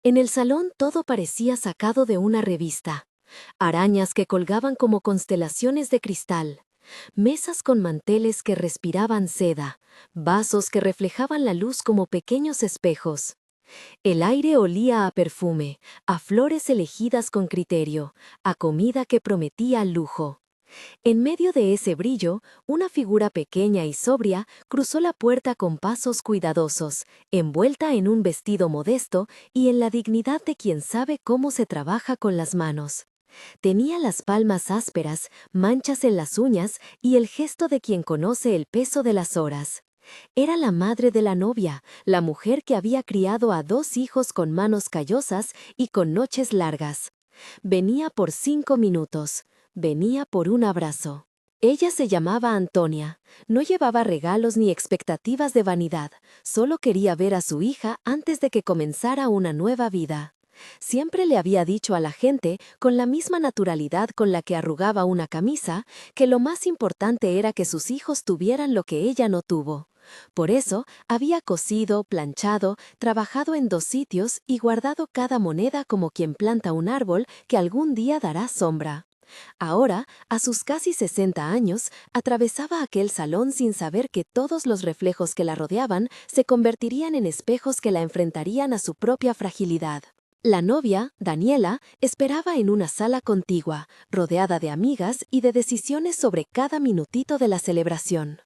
En el salón todo parecía sacado de una revista. Arañas que colgaban como constelaciones de cristal, mesas con manteles que respiraban seda, vasos que reflejaban la luz como pequeños espejos. El aire olía a perfume, a flores elegidas con criterio, a comida que prometía lujo. En medio de ese brillo, una figura pequeña y sobria cruzó la puerta con pasos cuidadosos, envuelta en un vestido modesto y en la dignidad de quien sabe cómo se trabaja con las manos. Tenía las palmas ásperas, manchas en las uñas y el gesto de quien conoce el peso de las horas. Era la madre de la novia, la mujer que había criado a 2 hijos con manos callosas y con noches largas. Venía por 5 minutos, venía por un abrazo. Ella se llamaba Antonia, no llevaba regalos ni expectativas de vanidad, solo quería ver a su hija antes de que comenzara una nueva vida. Siempre le había dicho a la gente, con la misma naturalidad con la que arrugaba una camisa, que lo más importante era que sus hijos tuvieran lo que ella no tuvo. Por eso, había cosido, planchado, trabajado en 2 sitios y guardado cada moneda como quien planta un árbol que algún día dará sombra. Ahora, a sus casi 60 años, atravesaba aquel salón sin saber que todos los reflejos que la rodeaban se convertirían en espejos que la enfrentarían a su propia fragilidad. La novia, Daniela, esperaba en una sala contigua, rodeada de amigas y de decisiones sobre cada minutito de la celebración.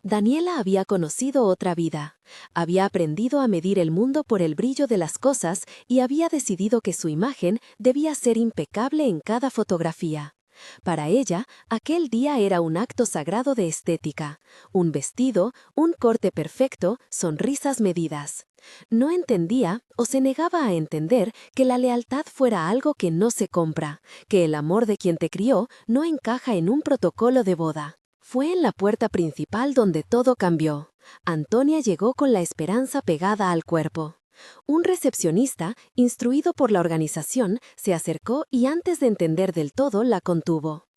Daniela había conocido otra vida. Había aprendido a medir el mundo por el brillo de las cosas y había decidido que su imagen debía ser impecable en cada fotografía. Para ella, aquel día era un acto sagrado de estética. Un vestido, un corte perfecto, sonrisas medidas. No entendía o se negaba a entender que la lealtad fuera algo que no se compra, que el amor de quien te crió no encaja en un protocolo de boda. Fue en la puerta principal donde todo cambió. Antonia llegó con la esperanza pegada al cuerpo. Un recepcionista, instruido por la organización, se acercó y antes de entender del todo la contuvo.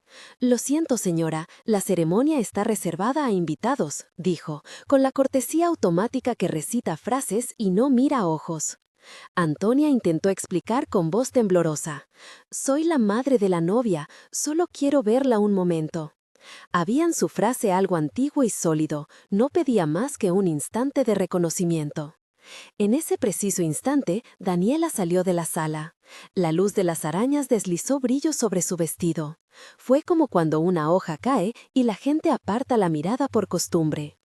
«Lo siento, señora, la ceremonia está reservada a invitados», dijo, con la cortesía automática que recita frases y no mira ojos. Antonia intentó explicar con voz temblorosa. «Soy la madre de la novia, solo quiero verla un momento». Había en su frase algo antiguo y sólido, no pedía más que un instante de reconocimiento. En ese preciso instante, Daniela salió de la sala. La luz de las arañas deslizó brillo sobre su vestido. Fue como cuando una hoja cae y la gente aparta la mirada por costumbre.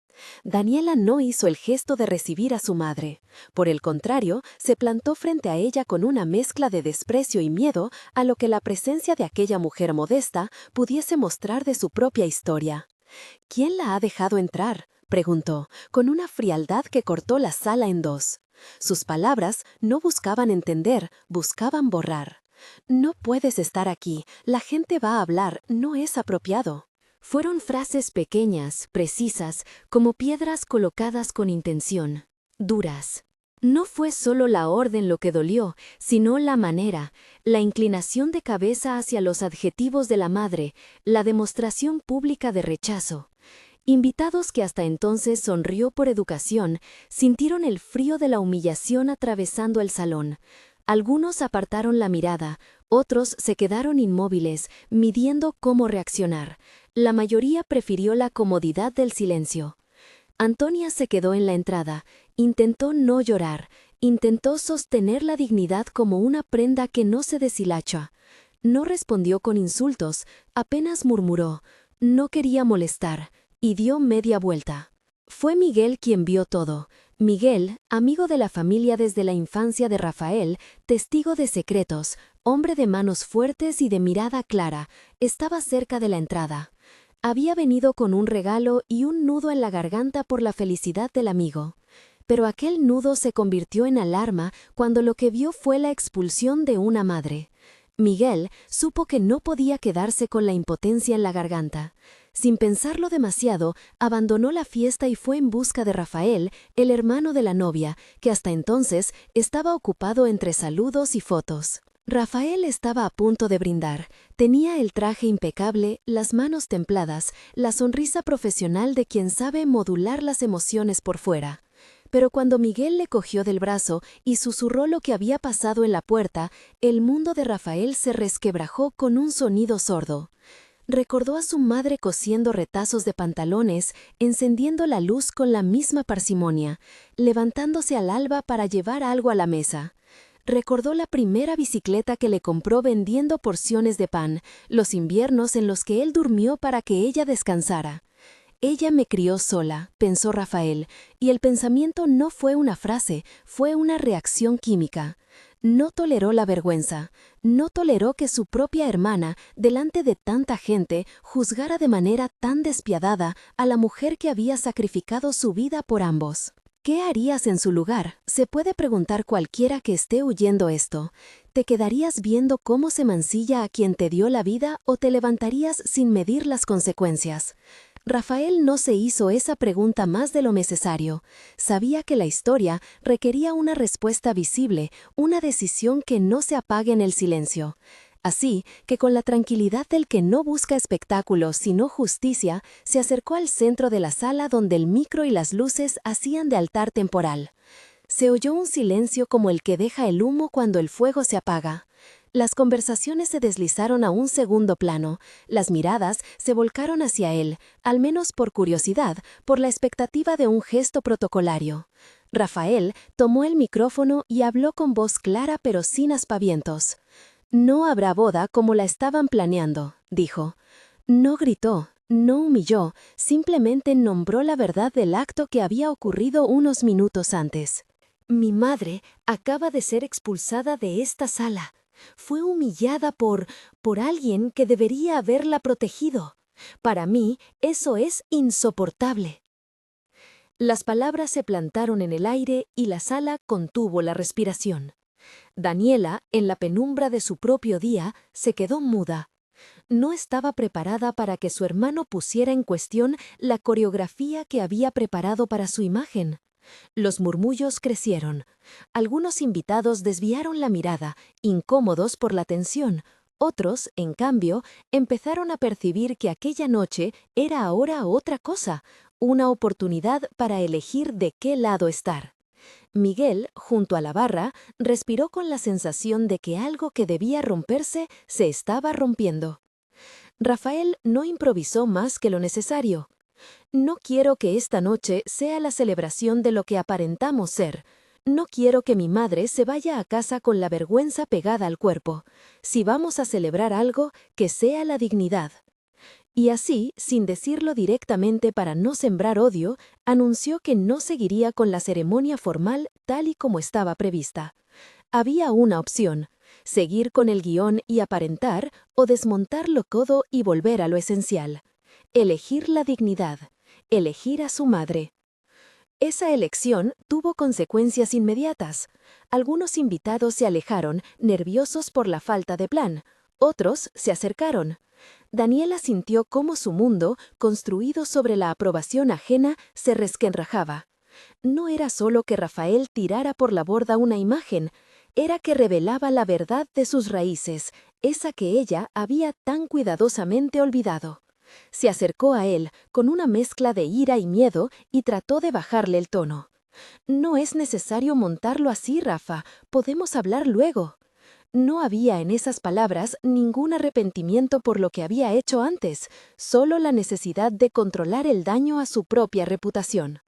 Daniela no hizo el gesto de recibir a su madre. Por el contrario, se plantó frente a ella con una mezcla de desprecio y miedo a lo que la presencia de aquella mujer modesta pudiese mostrar de su propia historia. «¿Quién la ha dejado entrar?», preguntó, con una frialdad que cortó la sala en dos. Sus palabras no buscaban entender, buscaban borrar. «No puedes estar aquí, la gente va a hablar, no es apropiado». Fueron frases pequeñas, precisas, como piedras colocadas con intención, duras. No fue solo la orden lo que dolió, sino la manera, la inclinación de cabeza hacia los adjetivos de la madre, la demostración pública de rechazo. Invitados que hasta entonces sonrió por educación, sintieron el frío de la humillación atravesando el salón. Algunos apartaron la mirada, otros se quedaron inmóviles, midiendo cómo reaccionar. La mayoría prefirió la comodidad del silencio. Antonia se quedó en la entrada, intentó no llorar, intentó sostener la dignidad como una prenda que no se deshilacha. No respondió con insultos, apenas murmuró, no quería molestar, y dio media vuelta. Fue Miguel quien vio todo. Miguel, amigo de la familia desde la infancia de Rafael, testigo de secretos, hombre de manos fuertes y de mirada clara, estaba cerca de la entrada. Había venido con un regalo y un nudo en la garganta por la felicidad del amigo. Pero aquel nudo se convirtió en alarma cuando lo que vio fue la expulsión de una madre. Miguel supo que no podía quedarse con la impotencia en la garganta. Sin pensarlo demasiado, abandonó la fiesta y fue en busca de Rafael, el hermano de la novia, que hasta entonces estaba ocupado entre saludos y fotos. Rafael estaba a punto de brindar. Tenía el traje impecable, las manos templadas, la sonrisa profesional de quien sabe modular las emociones por fuera. Pero cuando Miguel le cogió del brazo y susurró lo que había pasado en la puerta, el mundo de Rafael se resquebrajó con un sonido sordo. Recordó a su madre cosiendo retazos de pantalones, encendiendo la luz con la misma parsimonia, levantándose al alba para llevar algo a la mesa. Recordó la primera bicicleta que le compró vendiendo porciones de pan, los inviernos en los que él durmió para que ella descansara. Ella me crió sola, pensó Rafael, y el pensamiento no fue una frase, fue una reacción química. No toleró la vergüenza, no toleró que su propia hermana, delante de tanta gente, juzgara de manera tan despiadada a la mujer que había sacrificado su vida por ambos. ¿Qué harías en su lugar? Se puede preguntar cualquiera que esté oyendo esto. ¿Te quedarías viendo cómo se mancilla a quien te dio la vida o te levantarías sin medir las consecuencias? Rafael no se hizo esa pregunta más de lo necesario. Sabía que la historia requería una respuesta visible, una decisión que no se apague en el silencio. Así que con la tranquilidad del que no busca espectáculo sino justicia, se acercó al centro de la sala donde el micro y las luces hacían de altar temporal. Se oyó un silencio como el que deja el humo cuando el fuego se apaga. Las conversaciones se deslizaron a un segundo plano, las miradas se volcaron hacia él, al menos por curiosidad, por la expectativa de un gesto protocolario. Rafael tomó el micrófono y habló con voz clara pero sin aspavientos. «No habrá boda como la estaban planeando», dijo. No gritó, no humilló, simplemente nombró la verdad del acto que había ocurrido unos minutos antes. «Mi madre acaba de ser expulsada de esta sala. Fue humillada por alguien que debería haberla protegido. Para mí, eso es insoportable». Las palabras se plantaron en el aire y la sala contuvo la respiración. Daniela, en la penumbra de su propio día, se quedó muda. No estaba preparada para que su hermano pusiera en cuestión la coreografía que había preparado para su imagen. Los murmullos crecieron. Algunos invitados desviaron la mirada, incómodos por la tensión. Otros, en cambio, empezaron a percibir que aquella noche era ahora otra cosa, una oportunidad para elegir de qué lado estar. Miguel, junto a la barra, respiró con la sensación de que algo que debía romperse se estaba rompiendo. Rafael no improvisó más que lo necesario. «No quiero que esta noche sea la celebración de lo que aparentamos ser. No quiero que mi madre se vaya a casa con la vergüenza pegada al cuerpo. Si vamos a celebrar algo, que sea la dignidad». Y así, sin decirlo directamente para no sembrar odio, anunció que no seguiría con la ceremonia formal tal y como estaba prevista. Había una opción: seguir con el guión y aparentar, o desmontar lo codo y volver a lo esencial. Elegir la dignidad, elegir a su madre. Esa elección tuvo consecuencias inmediatas. Algunos invitados se alejaron, nerviosos por la falta de plan. Otros se acercaron. Daniela sintió cómo su mundo, construido sobre la aprobación ajena, se resquebrajaba. No era solo que Rafael tirara por la borda una imagen, era que revelaba la verdad de sus raíces, esa que ella había tan cuidadosamente olvidado. Se acercó a él con una mezcla de ira y miedo y trató de bajarle el tono. «No es necesario montarlo así, Rafa, podemos hablar luego». No había en esas palabras ningún arrepentimiento por lo que había hecho antes, solo la necesidad de controlar el daño a su propia reputación.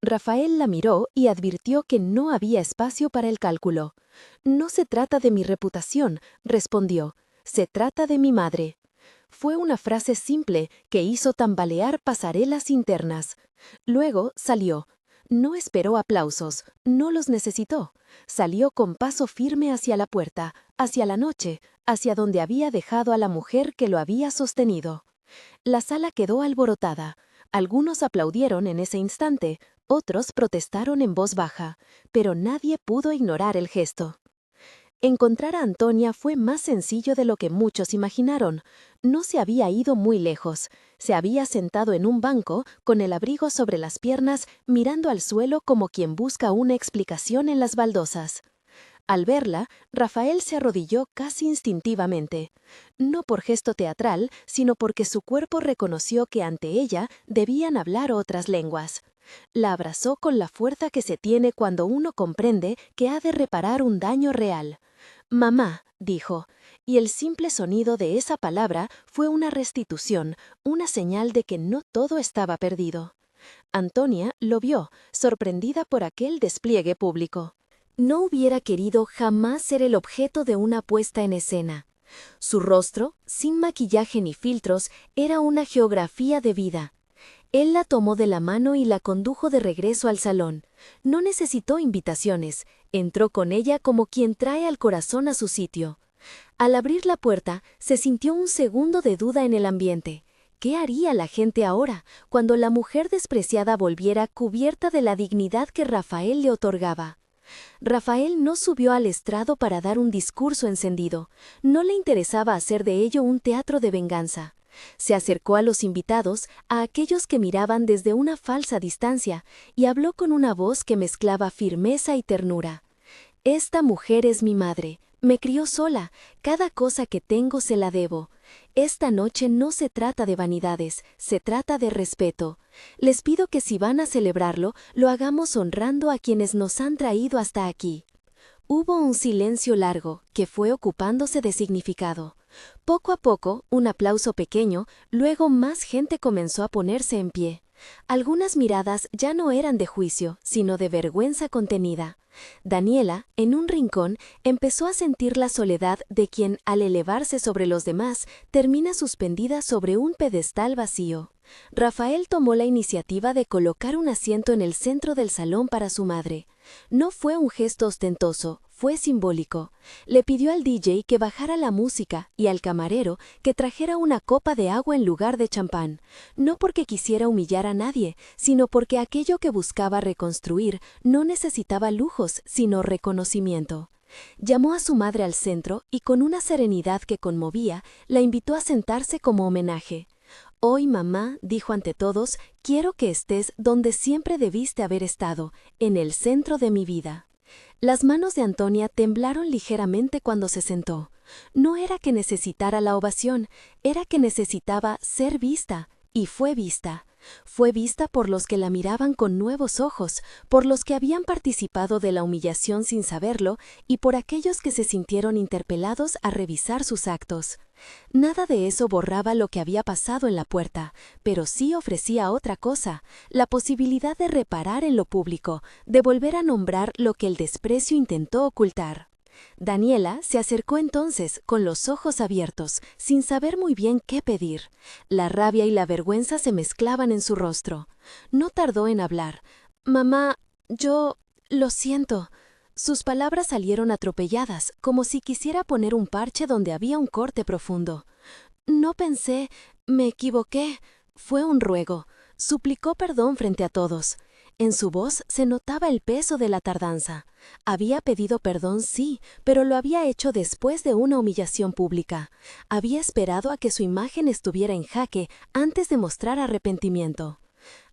Rafael la miró y advirtió que no había espacio para el cálculo. «No se trata de mi reputación», respondió, «se trata de mi madre». Fue una frase simple que hizo tambalear pasarelas internas. Luego salió. No esperó aplausos, no los necesitó. Salió con paso firme hacia la puerta, hacia la noche, hacia donde había dejado a la mujer que lo había sostenido. La sala quedó alborotada. Algunos aplaudieron en ese instante, otros protestaron en voz baja, pero nadie pudo ignorar el gesto. Encontrar a Antonia fue más sencillo de lo que muchos imaginaron. No se había ido muy lejos. Se había sentado en un banco, con el abrigo sobre las piernas, mirando al suelo como quien busca una explicación en las baldosas. Al verla, Rafael se arrodilló casi instintivamente, no por gesto teatral, sino porque su cuerpo reconoció que ante ella debían hablar otras lenguas. La abrazó con la fuerza que se tiene cuando uno comprende que ha de reparar un daño real. «Mamá», dijo, y el simple sonido de esa palabra fue una restitución, una señal de que no todo estaba perdido. Antonia lo vio, sorprendida por aquel despliegue público. No hubiera querido jamás ser el objeto de una puesta en escena. Su rostro, sin maquillaje ni filtros, era una geografía de vida. Él la tomó de la mano y la condujo de regreso al salón. No necesitó invitaciones, entró con ella como quien trae al corazón a su sitio. Al abrir la puerta, se sintió un segundo de duda en el ambiente. ¿Qué haría la gente ahora, cuando la mujer despreciada volviera cubierta de la dignidad que Rafael le otorgaba? Rafael no subió al estrado para dar un discurso encendido. No le interesaba hacer de ello un teatro de venganza. Se acercó a los invitados, a aquellos que miraban desde una falsa distancia, y habló con una voz que mezclaba firmeza y ternura. «Esta mujer es mi madre. Me crió sola. Cada cosa que tengo se la debo. Esta noche no se trata de vanidades, se trata de respeto. Les pido que si van a celebrarlo, lo hagamos honrando a quienes nos han traído hasta aquí». Hubo un silencio largo, que fue ocupándose de significado. Poco a poco, un aplauso pequeño, luego más gente comenzó a ponerse en pie. Algunas miradas ya no eran de juicio, sino de vergüenza contenida. Daniela, en un rincón, empezó a sentir la soledad de quien, al elevarse sobre los demás, termina suspendida sobre un pedestal vacío. Rafael tomó la iniciativa de colocar un asiento en el centro del salón para su madre. No fue un gesto ostentoso, fue simbólico. Le pidió al DJ que bajara la música y al camarero que trajera una copa de agua en lugar de champán, no porque quisiera humillar a nadie, sino porque aquello que buscaba reconstruir no necesitaba lujos, sino reconocimiento. Llamó a su madre al centro y con una serenidad que conmovía, la invitó a sentarse como homenaje. «Hoy, mamá», dijo ante todos, «quiero que estés donde siempre debiste haber estado, en el centro de mi vida». Las manos de Antonia temblaron ligeramente cuando se sentó. No era que necesitara la ovación, era que necesitaba ser vista, y fue vista. Fue vista por los que la miraban con nuevos ojos, por los que habían participado de la humillación sin saberlo y por aquellos que se sintieron interpelados a revisar sus actos. Nada de eso borraba lo que había pasado en la puerta, pero sí ofrecía otra cosa, la posibilidad de reparar en lo público, de volver a nombrar lo que el desprecio intentó ocultar. Daniela se acercó entonces, con los ojos abiertos, sin saber muy bien qué pedir. La rabia y la vergüenza se mezclaban en su rostro. No tardó en hablar. «Mamá, yo... lo siento». Sus palabras salieron atropelladas, como si quisiera poner un parche donde había un corte profundo. «No pensé, me equivoqué». Fue un ruego. Suplicó perdón frente a todos. En su voz se notaba el peso de la tardanza. Había pedido perdón, sí, pero lo había hecho después de una humillación pública. Había esperado a que su imagen estuviera en jaque antes de mostrar arrepentimiento.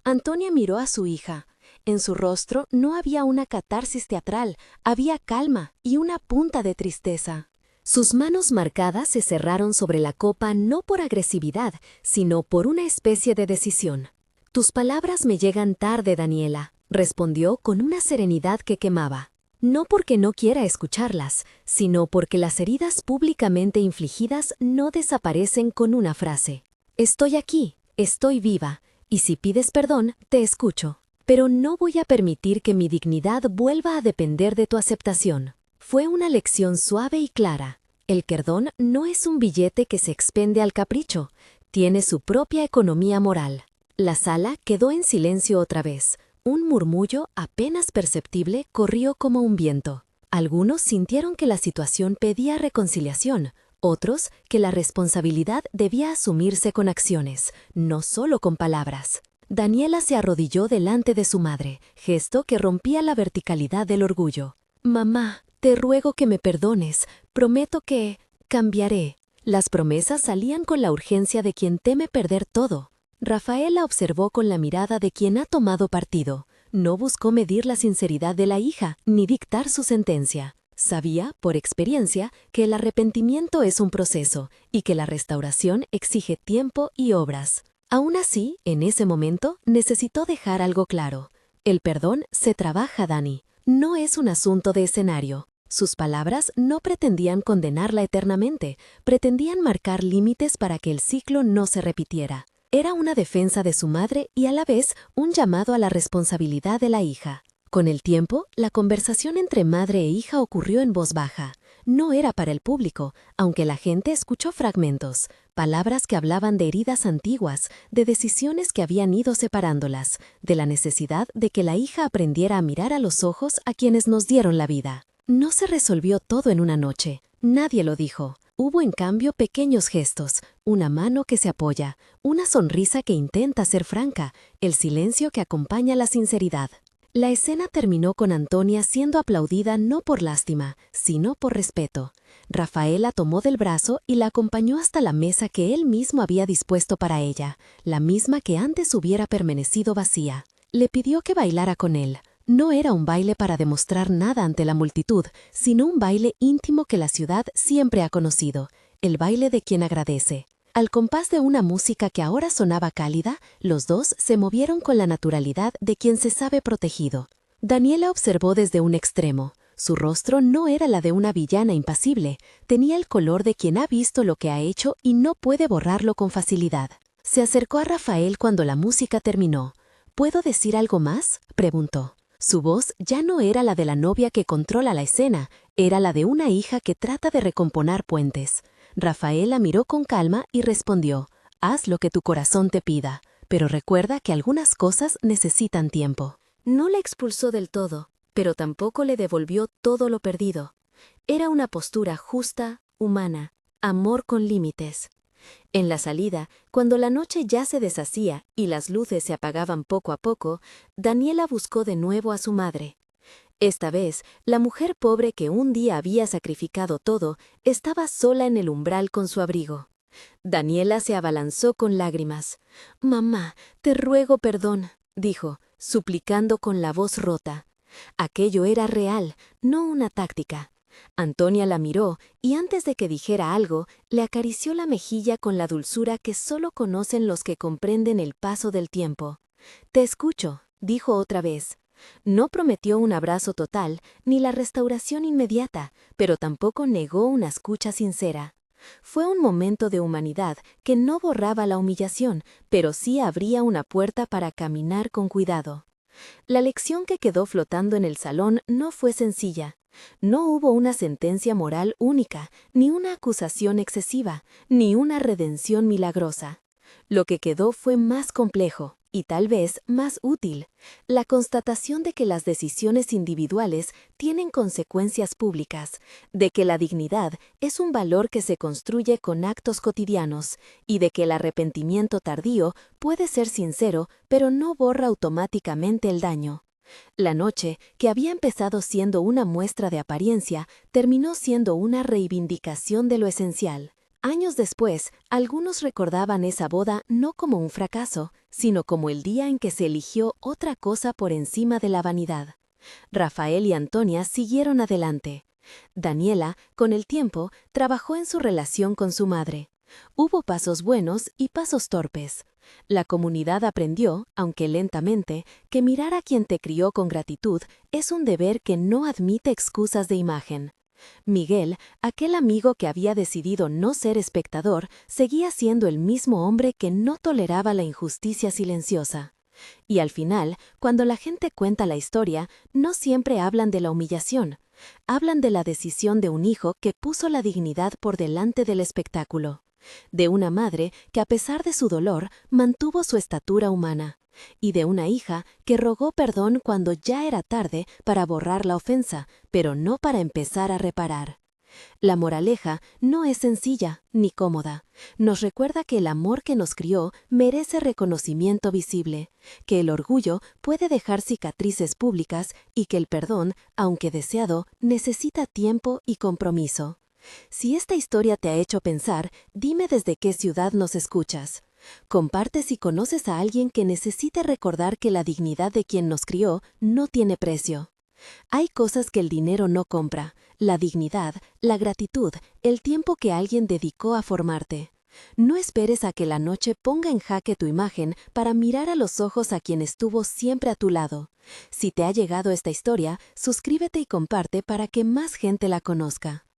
Antonia miró a su hija. En su rostro no había una catarsis teatral, había calma y una punta de tristeza. Sus manos marcadas se cerraron sobre la copa no por agresividad, sino por una especie de decisión. «Tus palabras me llegan tarde, Daniela», respondió con una serenidad que quemaba. No porque no quiera escucharlas, sino porque las heridas públicamente infligidas no desaparecen con una frase. «Estoy aquí, estoy viva, y si pides perdón, te escucho. Pero no voy a permitir que mi dignidad vuelva a depender de tu aceptación». Fue una lección suave y clara. El perdón no es un billete que se expende al capricho, tiene su propia economía moral. La sala quedó en silencio otra vez. Un murmullo apenas perceptible corrió como un viento. Algunos sintieron que la situación pedía reconciliación, otros que la responsabilidad debía asumirse con acciones, no solo con palabras. Daniela se arrodilló delante de su madre, gesto que rompía la verticalidad del orgullo. «Mamá, te ruego que me perdones, prometo que cambiaré». Las promesas salían con la urgencia de quien teme perder todo. Rafael la observó con la mirada de quien ha tomado partido. No buscó medir la sinceridad de la hija, ni dictar su sentencia. Sabía, por experiencia, que el arrepentimiento es un proceso y que la restauración exige tiempo y obras. Aún así, en ese momento, necesitó dejar algo claro. El perdón se trabaja, Dani. No es un asunto de escenario. Sus palabras no pretendían condenarla eternamente, pretendían marcar límites para que el ciclo no se repitiera. Era una defensa de su madre y a la vez un llamado a la responsabilidad de la hija. Con el tiempo, la conversación entre madre e hija ocurrió en voz baja. No era para el público, aunque la gente escuchó fragmentos, palabras que hablaban de heridas antiguas, de decisiones que habían ido separándolas, de la necesidad de que la hija aprendiera a mirar a los ojos a quienes nos dieron la vida. No se resolvió todo en una noche, nadie lo dijo. Hubo en cambio pequeños gestos, una mano que se apoya, una sonrisa que intenta ser franca, el silencio que acompaña la sinceridad. La escena terminó con Antonia siendo aplaudida no por lástima, sino por respeto. Rafael la tomó del brazo y la acompañó hasta la mesa que él mismo había dispuesto para ella, la misma que antes hubiera permanecido vacía. Le pidió que bailara con él. No era un baile para demostrar nada ante la multitud, sino un baile íntimo que la ciudad siempre ha conocido, el baile de quien agradece. Al compás de una música que ahora sonaba cálida, los dos se movieron con la naturalidad de quien se sabe protegido. Daniela observó desde un extremo. Su rostro no era la de una villana impasible, tenía el color de quien ha visto lo que ha hecho y no puede borrarlo con facilidad. Se acercó a Rafael cuando la música terminó. ¿Puedo decir algo más?, preguntó. Su voz ya no era la de la novia que controla la escena, era la de una hija que trata de recomponer puentes. Rafael la miró con calma y respondió: «Haz lo que tu corazón te pida, pero recuerda que algunas cosas necesitan tiempo». No la expulsó del todo, pero tampoco le devolvió todo lo perdido. Era una postura justa, humana, amor con límites. En la salida, cuando la noche ya se deshacía y las luces se apagaban poco a poco, Daniela buscó de nuevo a su madre. Esta vez, la mujer pobre que un día había sacrificado todo, estaba sola en el umbral con su abrigo. Daniela se abalanzó con lágrimas. «Mamá, te ruego perdón», dijo, suplicando con la voz rota. Aquello era real, no una táctica. Antonia la miró y antes de que dijera algo, le acarició la mejilla con la dulzura que solo conocen los que comprenden el paso del tiempo. «Te escucho», dijo otra vez. No prometió un abrazo total ni la restauración inmediata, pero tampoco negó una escucha sincera. Fue un momento de humanidad que no borraba la humillación, pero sí abría una puerta para caminar con cuidado. La lección que quedó flotando en el salón no fue sencilla. No hubo una sentencia moral única, ni una acusación excesiva, ni una redención milagrosa. Lo que quedó fue más complejo y tal vez más útil, la constatación de que las decisiones individuales tienen consecuencias públicas, de que la dignidad es un valor que se construye con actos cotidianos y de que el arrepentimiento tardío puede ser sincero, pero no borra automáticamente el daño. La noche, que había empezado siendo una muestra de apariencia, terminó siendo una reivindicación de lo esencial. Años después, algunos recordaban esa boda no como un fracaso, sino como el día en que se eligió otra cosa por encima de la vanidad. Rafael y Antonia siguieron adelante. Daniela, con el tiempo, trabajó en su relación con su madre. Hubo pasos buenos y pasos torpes. La comunidad aprendió, aunque lentamente, que mirar a quien te crió con gratitud es un deber que no admite excusas de imagen. Miguel, aquel amigo que había decidido no ser espectador, seguía siendo el mismo hombre que no toleraba la injusticia silenciosa. Y al final, cuando la gente cuenta la historia, no siempre hablan de la humillación. Hablan de la decisión de un hijo que puso la dignidad por delante del espectáculo. De una madre que a pesar de su dolor mantuvo su estatura humana. Y de una hija que rogó perdón cuando ya era tarde para borrar la ofensa, pero no para empezar a reparar. La moraleja no es sencilla ni cómoda. Nos recuerda que el amor que nos crió merece reconocimiento visible, que el orgullo puede dejar cicatrices públicas y que el perdón, aunque deseado, necesita tiempo y compromiso. Si esta historia te ha hecho pensar, dime desde qué ciudad nos escuchas. Comparte si conoces a alguien que necesite recordar que la dignidad de quien nos crió no tiene precio. Hay cosas que el dinero no compra: la dignidad, la gratitud, el tiempo que alguien dedicó a formarte. No esperes a que la noche ponga en jaque tu imagen para mirar a los ojos a quien estuvo siempre a tu lado. Si te ha llegado esta historia, suscríbete y comparte para que más gente la conozca.